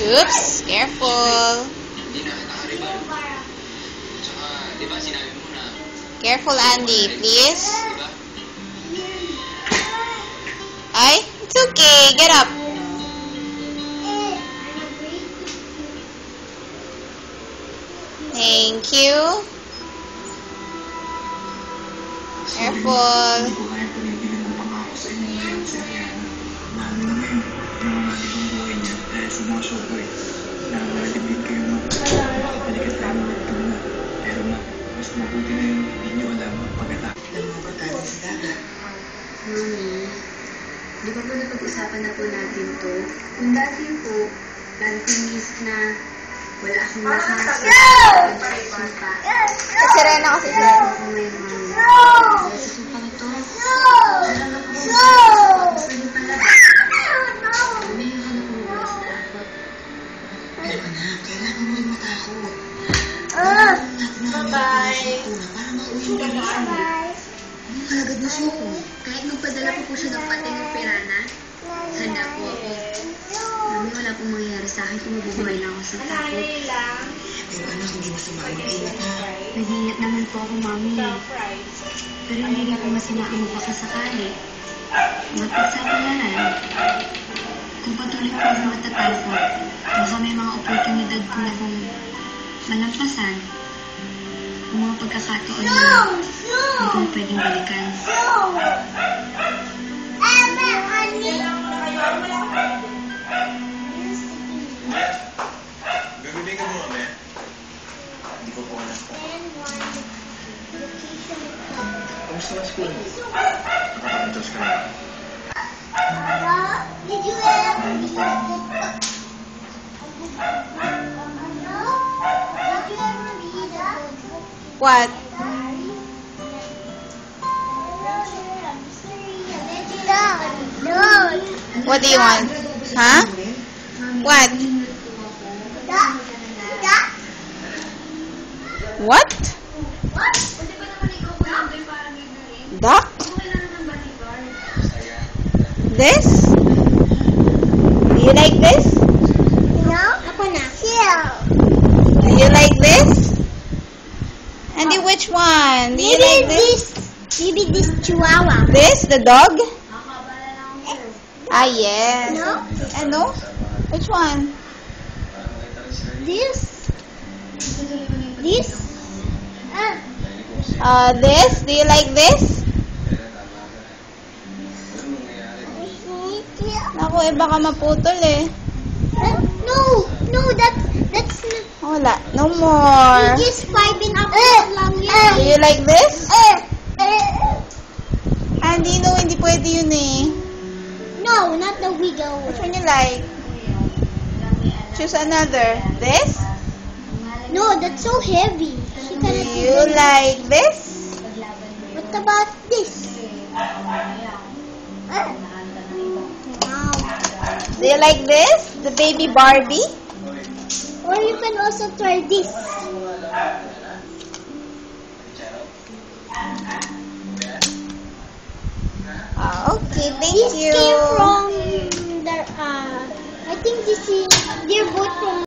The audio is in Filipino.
Oops, careful. Careful, Andy, please. Ay, it's okay. Get up. Thank you. Careful. Mami, di ba po napag-usapan na po natin to? Kung dati po, lagi kong miss na wala akong lakas. Sumpa. Sirena kasi siya. Ako ngayon, mami. Dahil sa sumpa nito, nahanap ko mas naging palabas. May hanap ko mula sa takot. Pero anak, kailangan mo rin matakot. Bye-bye. Para mauwi ka na siya. Ang kagad na suko. Kahit magpadala po siya ng patay ng pirana, handa po ako. Mami, wala pong mangyayari sa akin kung mabubuhay lang ako sa takot. Pero anak, hindi masama mag-ingat ha. Nag-ingat naman po ako, mami. Pero hindi rin po masama ang magpakasakali. Magpagsapalaran. Kung patuloy po ako matatakot, baka may mga oportunidad ko na kung malampasan. Ang mga pagkakataon na hindi ko pwedeng balikan. Gagawin ka mo, mami. Hindi ko po anak ko. Kamusta na school mo? Nakakamitos ka na. Did you ever What? What do you want? Huh? What? What? Duck? This? Do you like this? Do you like this? Andy, which one? Do you like this? Maybe this chihuahua. This? The dog? Ah, yes. No? No? Which one? This? This? This? Do you like this? Naku, baka maputol eh. No, that's not. Wala. No more. Just 5 and up lang yan. Do you like this? Andy, no, hindi pwede yun eh. No, not the wiggle. Which one you like? Choose another. This? No, that's so heavy. She Do cannot you like this? What about this? Do you like this? The baby Barbie? Or you can also try this. Okay, thank This you. came from the, I think this is, they're both from